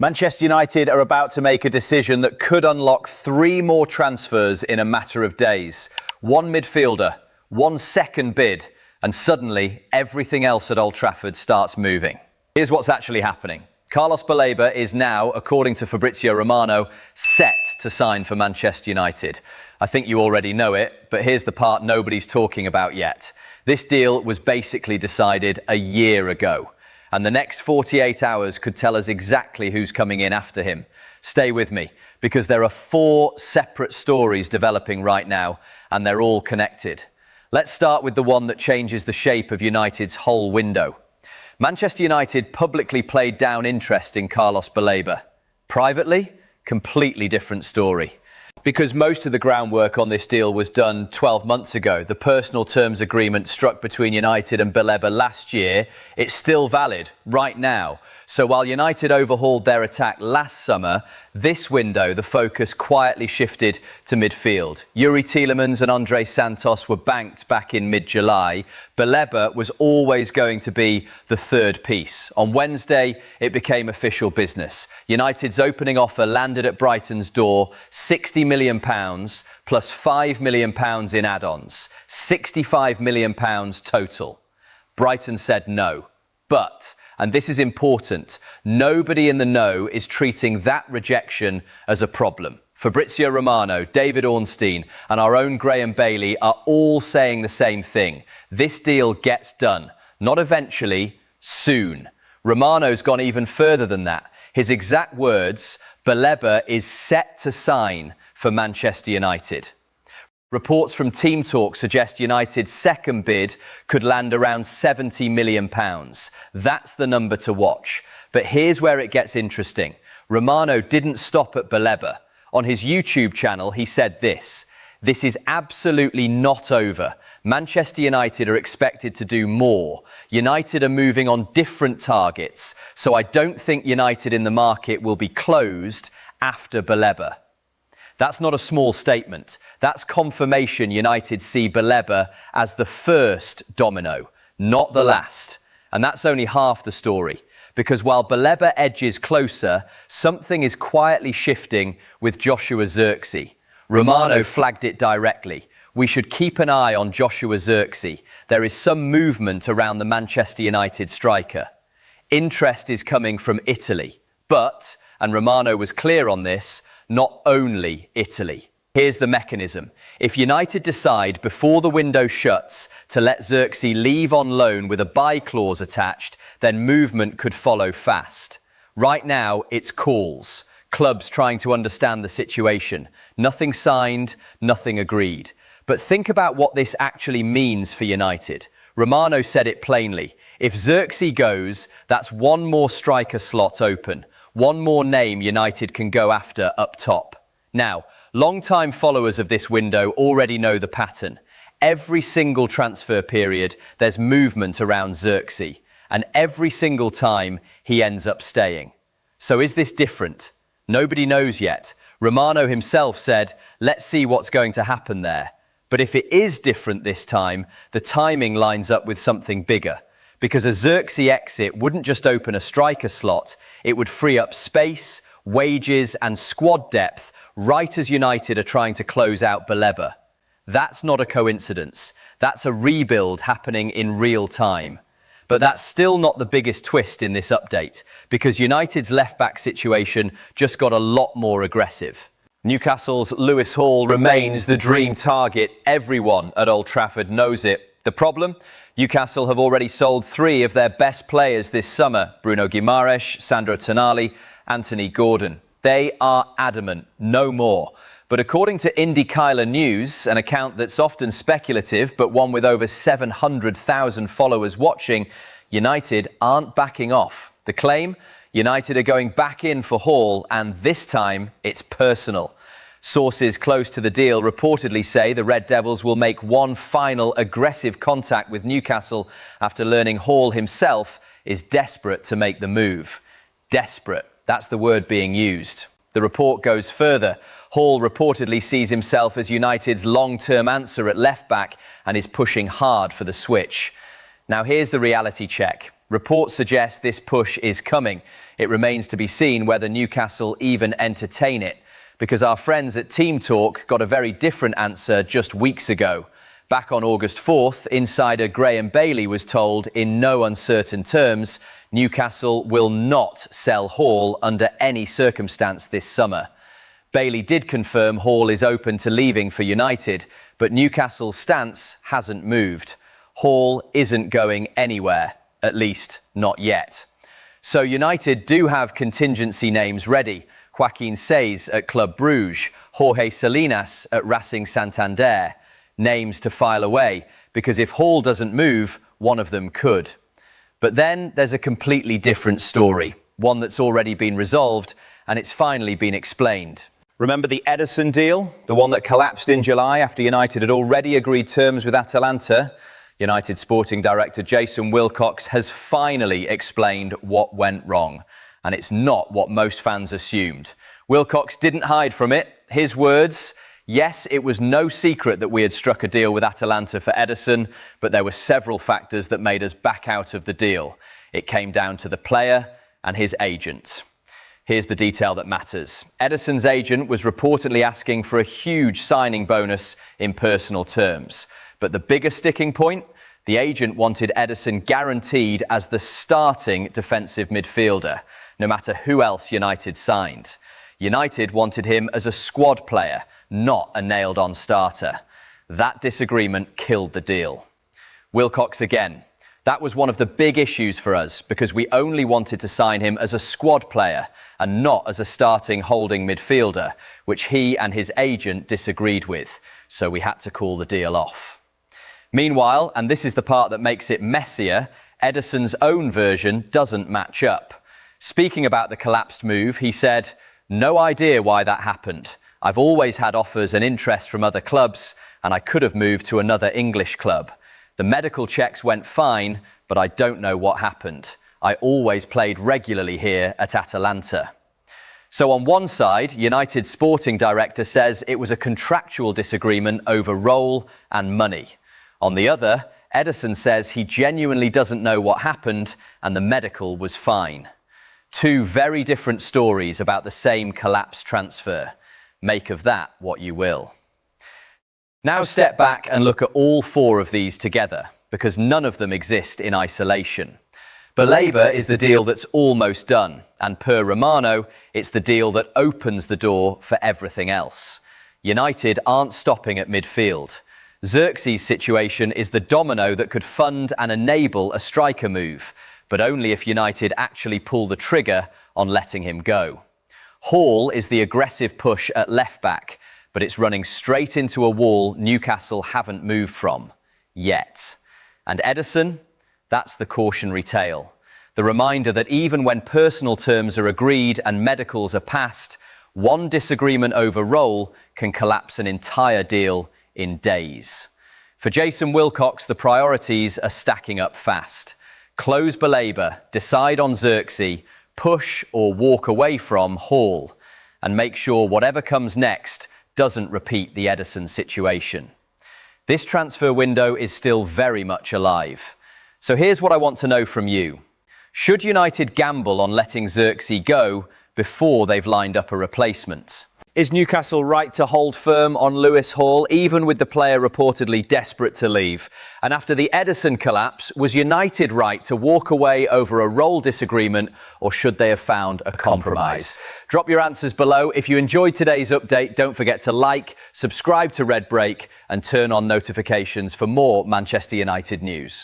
Manchester United are about to make a decision that could unlock 3 more transfers in a matter of days. 1 midfielder, 1 second bid, and suddenly everything else at Old Trafford starts moving. Here's what's actually happening. Carlos Baleba is now, according to Fabrizio Romano, set to sign for Manchester United. I think you already know it, but here's the part nobody's talking about yet. This deal was basically decided a year ago. And the next 48 hours could tell us exactly who's coming in after him. Stay with me, because there are 4 separate stories developing right now, and they're all connected. Let's start with the one that changes the shape of United's whole window. Manchester United publicly played down interest in Carlos Baleba. Privately, completely different story. Because most of the groundwork on this deal was done 12 months ago, the personal terms agreement struck between United and Baleba last year, it's still valid right now. So while United overhauled their attack last summer, this window, the focus quietly shifted to midfield. Yuri Tielemans and Andre Santos were banked back in mid-July. Baleba was always going to be the third piece. On Wednesday, it became official business. United's opening offer landed at Brighton's door, £60 million plus £5 million in add-ons, £65 million total. Brighton said no. But, and this is important, nobody in the know is treating that rejection as a problem. Fabrizio Romano, David Ornstein and our own Graham Bailey are all saying the same thing. This deal gets done. Not eventually, soon. Romano's gone even further than that. His exact words, Baleba is set to sign for Manchester United. Reports from Team Talk suggest United's second bid could land around £70 million. That's the number to watch. But here's where it gets interesting. Romano didn't stop at Baleba. On his YouTube channel, he said this: "This is absolutely not over. Manchester United are expected to do more. United are moving on different targets, so I don't think United in the market will be closed after Baleba." That's not a small statement. That's confirmation United see Baleba as the first domino, not the last. And that's only half the story. Because while Baleba edges closer, something is quietly shifting with Joshua Zirkzee. Romano flagged it directly. We should keep an eye on Joshua Zirkzee. There is some movement around the Manchester United striker. Interest is coming from Italy. But, and Romano was clear on this, not only Italy. Here's the mechanism. If United decide before the window shuts to let Zirkzee leave on loan with a buy clause attached, then movement could follow fast. Right now, it's calls. Clubs trying to understand the situation. Nothing signed, nothing agreed. But think about what this actually means for United. Romano said it plainly. If Zirkzee goes, that's 1 more striker slot open. 1 more name United can go after up top. Now, long-time followers of this window already know the pattern. Every single transfer period, there's movement around Zirkzee, and every single time he ends up staying. So is this different? Nobody knows yet. Romano himself said, let's see what's going to happen there. But if it is different this time, the timing lines up with something bigger. Because a Zirkzee exit wouldn't just open a striker slot, it would free up space, wages and squad depth right as United are trying to close out Baleba. That's not a coincidence. That's a rebuild happening in real time. But that's still not the biggest twist in this update, because United's left-back situation just got a lot more aggressive. Newcastle's Lewis Hall remains the dream target. Everyone at Old Trafford knows it. The problem? Newcastle have already sold 3 of their best players this summer: Bruno Guimaraes, Sandro Tonali, Anthony Gordon. They are adamant, no more. But according to IndyKyler News, an account that's often speculative, but one with over 700,000 followers watching, United aren't backing off. The claim? United are going back in for Hall, and this time it's personal. Sources close to the deal reportedly say the Red Devils will make one final aggressive contact with Newcastle after learning Hall himself is desperate to make the move. Desperate, that's the word being used. The report goes further. Hall reportedly sees himself as United's long-term answer at left-back and is pushing hard for the switch. Now here's the reality check. Reports suggest this push is coming. It remains to be seen whether Newcastle even entertain it, because our friends at Team Talk got a very different answer just weeks ago. Back on August 4th, insider Graham Bailey was told in no uncertain terms Newcastle will not sell Hall under any circumstance this summer. Bailey did confirm Hall is open to leaving for United, but Newcastle's stance hasn't moved. Hall isn't going anywhere, at least not yet. So United do have contingency names ready. Joaquin Seis at Club Bruges, Jorge Salinas at Racing Santander. Names to file away, because if Hall doesn't move, one of them could. But then there's a completely different story, one that's already been resolved, and it's finally been explained. Remember the Ederson deal? The one that collapsed in July after United had already agreed terms with Atalanta? United sporting director Jason Wilcox has finally explained what went wrong. And it's not what most fans assumed. Wilcox didn't hide from it. His words: yes, it was no secret that we had struck a deal with Atalanta for Ederson, but there were several factors that made us back out of the deal. It came down to the player and his agent. Here's the detail that matters. Ederson's agent was reportedly asking for a huge signing bonus in personal terms. But the bigger sticking point? The agent wanted Ederson guaranteed as the starting defensive midfielder, no matter who else United signed. United wanted him as a squad player, not a nailed-on starter. That disagreement killed the deal. Wilcox again. That was one of the big issues for us, because we only wanted to sign him as a squad player and not as a starting holding midfielder, which he and his agent disagreed with, so we had to call the deal off. Meanwhile, and this is the part that makes it messier, Ederson's own version doesn't match up. Speaking about the collapsed move, he said, "No idea why that happened. I've always had offers and interest from other clubs, and I could have moved to another English club. The medical checks went fine, but I don't know what happened. I always played regularly here at Atalanta." So on one side, United's sporting director says it was a contractual disagreement over role and money. On the other, Ederson says he genuinely doesn't know what happened and the medical was fine. Two very different stories about the same collapsed transfer. Make of that what you will. Now step back and look at all four of these together, because none of them exist in isolation. Baleba is the deal that's almost done, and per Romano, it's the deal that opens the door for everything else. United aren't stopping at midfield. Zirkzee's situation is the domino that could fund and enable a striker move, but only if United actually pull the trigger on letting him go. Hall is the aggressive push at left-back, but it's running straight into a wall Newcastle haven't moved from, yet. And Ederson? That's the cautionary tale. The reminder that even when personal terms are agreed and medicals are passed, one disagreement over role can collapse an entire deal in days. For Jason Wilcox, the priorities are stacking up fast. Close Baleba, decide on Zirkzee, push or walk away from Hall, and make sure whatever comes next doesn't repeat the Ederson situation. This transfer window is still very much alive. So here's what I want to know from you. Should United gamble on letting Zirkzee go before they've lined up a replacement? Is Newcastle right to hold firm on Lewis Hall, even with the player reportedly desperate to leave? And after the Ederson collapse, was United right to walk away over a role disagreement, or should they have found a compromise? Drop your answers below. If you enjoyed today's update, don't forget to like, subscribe to RedBreak, and turn on notifications for more Manchester United news.